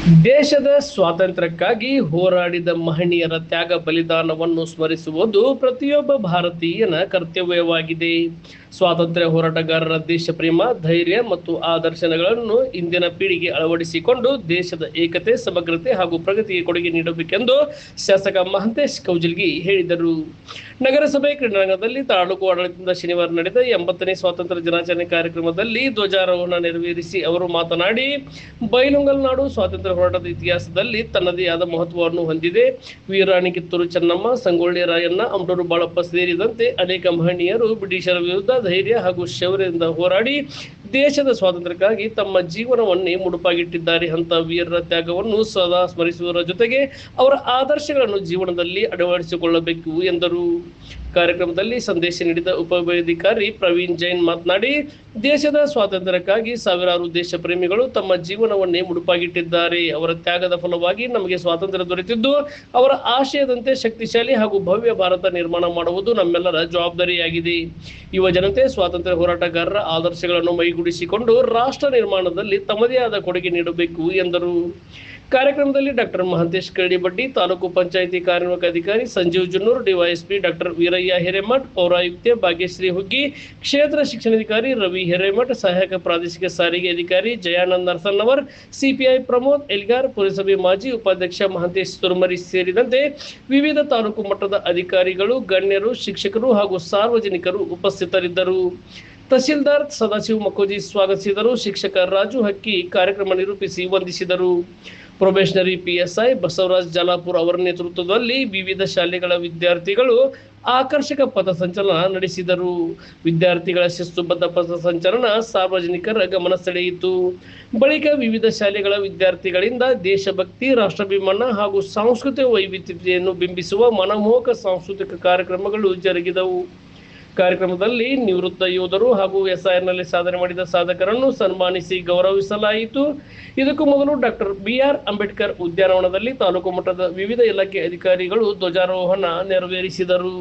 ದೇಶದ ಸ್ವಾತಂತ್ರ್ಯಕ್ಕಾಗಿ ಹೋರಾಡಿದ ಮಹನೀಯರ ತ್ಯಾಗ ಬಲಿದಾನವನ್ನು ಸ್ಮರಿಸುವುದು ಪ್ರತಿಯೊಬ್ಬ ಭಾರತೀಯನ ಕರ್ತವ್ಯವಾಗಿದೆ. ಸ್ವಾತಂತ್ರ್ಯ ಹೋರಾಟಗಾರರ ದೇಶಪ್ರೇಮ, ಧೈರ್ಯ ಮತ್ತು ಆದರ್ಶಗಳನ್ನು ಇಂದಿನ ಪೀಳಿಗೆ ಅಳವಡಿಸಿಕೊಂಡು ದೇಶದ ಏಕತೆ, ಸಮಗ್ರತೆ ಹಾಗೂ ಪ್ರಗತಿಗೆ ಕೊಡುಗೆ ನೀಡಬೇಕೆಂದು ಶಾಸಕ ಮಹಂತೇಶ್ ಕೌಜಲ್ಗಿ ಹೇಳಿದರು. ನಗರಸಭೆ ಕ್ರೀಡಾಂಗಣದಲ್ಲಿ ತಾಲೂಕು ಆಡಳಿತದಿಂದ ಶನಿವಾರ ನಡೆದ 80ನೇ ಸ್ವಾತಂತ್ರ್ಯ ದಿನಾಚರಣೆ ಕಾರ್ಯಕ್ರಮದಲ್ಲಿ ಧ್ವಜಾರೋಹಣ ನೆರವೇರಿಸಿ ಅವರು ಮಾತನಾಡಿ, ಬೈಲುಂಗಲ್ ನಾಡು ಸ್ವಾತಂತ್ರ್ಯ ಹೋರಾಟದ ಇತಿಹಾಸದಲ್ಲಿ ತನ್ನದೇ ಆದ ಮಹತ್ವವನ್ನು ಹೊಂದಿದೆ. ವೀರಾಣಿ ಕಿತ್ತೂರು ಚೆನ್ನಮ್ಮ, ಸಂಗೊಳ್ಳಿ ರಾಯಣ್ಣ, ಅಮರೂರು ಬಾಳಪ್ಪ ಸೇರಿದಂತೆ ಅನೇಕ ಮಹನೀಯರು ಬ್ರಿಟಿಷರ ವಿರುದ್ಧ ಧೈರ್ಯ ಹಾಗೂ ಶೌರ್ಯದಿಂದ ಹೋರಾಡಿ ದೇಶದ ಸ್ವಾತಂತ್ರ್ಯಕ್ಕಾಗಿ ತಮ್ಮ ಜೀವನವನ್ನೇ ಮುಡುಪಾಗಿಟ್ಟಿದ್ದಾರೆ. ಅಂತ ವೀರರ ತ್ಯಾಗವನ್ನು ಸದಾ ಸ್ಮರಿಸುವುದರ ಜೊತೆಗೆ ಅವರ ಆದರ್ಶಗಳನ್ನು ಜೀವನದಲ್ಲಿ ಅಳವಡಿಸಿಕೊಳ್ಳಬೇಕು ಎಂದರು. ಕಾರ್ಯಕ್ರಮದಲ್ಲಿ ಸಂದೇಶ ನೀಡಿದ ಉಪವಿಭಾಗಾಧಿಕಾರಿ ಪ್ರವೀಣ್ ಜೈನ್ ಮಾತನಾಡಿ, ದೇಶದ ಸ್ವಾತಂತ್ರ್ಯಕ್ಕಾಗಿ ಸಾವಿರಾರು ದೇಶ ಪ್ರೇಮಿಗಳು ತಮ್ಮ ಜೀವನವನ್ನೇ ಮುಡುಪಾಗಿಟ್ಟಿದ್ದಾರೆ. ಅವರ ತ್ಯಾಗದ ಫಲವಾಗಿ ನಮಗೆ ಸ್ವಾತಂತ್ರ್ಯ ದೊರೆತಿದ್ದು, ಅವರ ಆಶಯದಂತೆ ಶಕ್ತಿಶಾಲಿ ಹಾಗೂ ಭವ್ಯ ಭಾರತ ನಿರ್ಮಾಣ ಮಾಡುವುದು ನಮ್ಮೆಲ್ಲರ ಜವಾಬ್ದಾರಿಯಾಗಿದೆ. ಯುವ ಜನತೆ ಸ್ವಾತಂತ್ರ್ಯ ಹೋರಾಟಗಾರರ ಆದರ್ಶಗಳನ್ನು ಮೈಗೂಡಿಸಿಕೊಂಡು ರಾಷ್ಟ್ರ ನಿರ್ಮಾಣದಲ್ಲಿ ತಮ್ಮದೇ ಆದ ಕೊಡುಗೆ ನೀಡಬೇಕು ಎಂದರು. ಕಾರ್ಯಕ್ರಮದಲ್ಲಿ ಡಾಕ್ಟರ್ ಮಹಂತೇಶ್ ಕರಡಿಬಡ್ಡಿ, ತಾಲೂಕು ಪಂಚಾಯಿತಿ ಕಾರ್ಯನಿರ್ವಾಹಕ ಅಧಿಕಾರಿ ಸಂಜೀವ್ ಜುನ್ನೂರ್, ಡಿವೈಎಸ್ಪಿ ಡಾಕ್ಟರ್ ವೀರಯ್ಯ ಹಿರೇಮಠ್, ಪೌರಾಯುಕ್ತೆ ಭಾಗ್ಯಶ್ರೀ ಹುಗ್ಗಿ, ಕ್ಷೇತ್ರ ಶಿಕ್ಷಣಾಧಿಕಾರಿ ರವಿ ಹಿರೇಮಠ್, ಸಹಾಯಕ ಪ್ರಾದೇಶಿಕ ಸಾರಿಗೆ ಅಧಿಕಾರಿ ಜಯಾನಂದ್ ನರಸನ್ನವರ್, ಸಿಪಿಐ ಪ್ರಮೋದ್ ಎಲ್ಗಾರ್, ಪುರಸಭೆ ಮಾಜಿ ಉಪಾಧ್ಯಕ್ಷ ಮಹಂತೇಶ್ ತುರ್ಮರಿ ಸೇರಿದಂತೆ ವಿವಿಧ ತಾಲೂಕು ಮಟ್ಟದ ಅಧಿಕಾರಿಗಳು, ಗಣ್ಯರು, ಶಿಕ್ಷಕರು ಹಾಗೂ ಸಾರ್ವಜನಿಕರು ಉಪಸ್ಥಿತರಿದ್ದರು. ತಹಸೀಲ್ದಾರ್ ಸದಾಶಿವ ಮಕೋಜಿ ಸ್ವಾಗತಿಸಿದರು. ಶಿಕ್ಷಕ ರಾಜು ಹಕ್ಕಿ ಕಾರ್ಯಕ್ರಮ ನಿರೂಪಿಸಿ ವಂದಿಸಿದರು. ಪ್ರೊಬೇಷನರಿ ಪಿಎಸ್ಐ ಬಸವರಾಜ್ ಜಾಲಾಪುರ್ ಅವರ ನೇತೃತ್ವದಲ್ಲಿ ವಿವಿಧ ಶಾಲೆಗಳ ವಿದ್ಯಾರ್ಥಿಗಳು ಆಕರ್ಷಕ ಪಥಸಂಚಲನ ನಡೆಸಿದರು. ವಿದ್ಯಾರ್ಥಿಗಳ ಶಿಸ್ತುಬದ್ಧ ಪಥಸಂಚಲನ ಸಾರ್ವಜನಿಕರ ಗಮನ ಸೆಳೆಯಿತು. ಬಳಿಕ ವಿವಿಧ ಶಾಲೆಗಳ ವಿದ್ಯಾರ್ಥಿಗಳಿಂದ ದೇಶಭಕ್ತಿ, ರಾಷ್ಟ್ರಾಭಿಮಾನ ಹಾಗೂ ಸಾಂಸ್ಕೃತಿಕ ವೈವಿಧ್ಯತೆಯನ್ನು ಬಿಂಬಿಸುವ ಮನಮೋಹಕ ಸಾಂಸ್ಕೃತಿಕ ಕಾರ್ಯಕ್ರಮಗಳು ಜರುಗಿದವು. ಕಾರ್ಯಕ್ರಮದಲ್ಲಿ ನಿವೃತ್ತ ಯೋಧರು ಹಾಗೂ ಎಸ್ಐಆರ್ನಲ್ಲಿ ಸಾಧನೆ ಮಾಡಿದ ಸಾಧಕರನ್ನು ಸನ್ಮಾನಿಸಿ ಗೌರವಿಸಲಾಯಿತು. ಇದಕ್ಕೂ ಮೊದಲು ಡಾಕ್ಟರ್ ಬಿಆರ್ ಅಂಬೇಡ್ಕರ್ ಉದ್ಯಾನವನದಲ್ಲಿ ತಾಲೂಕು ಮಟ್ಟದ ವಿವಿಧ ಇಲಾಖೆ ಅಧಿಕಾರಿಗಳು ಧ್ವಜಾರೋಹಣ ನೆರವೇರಿಸಿದರು.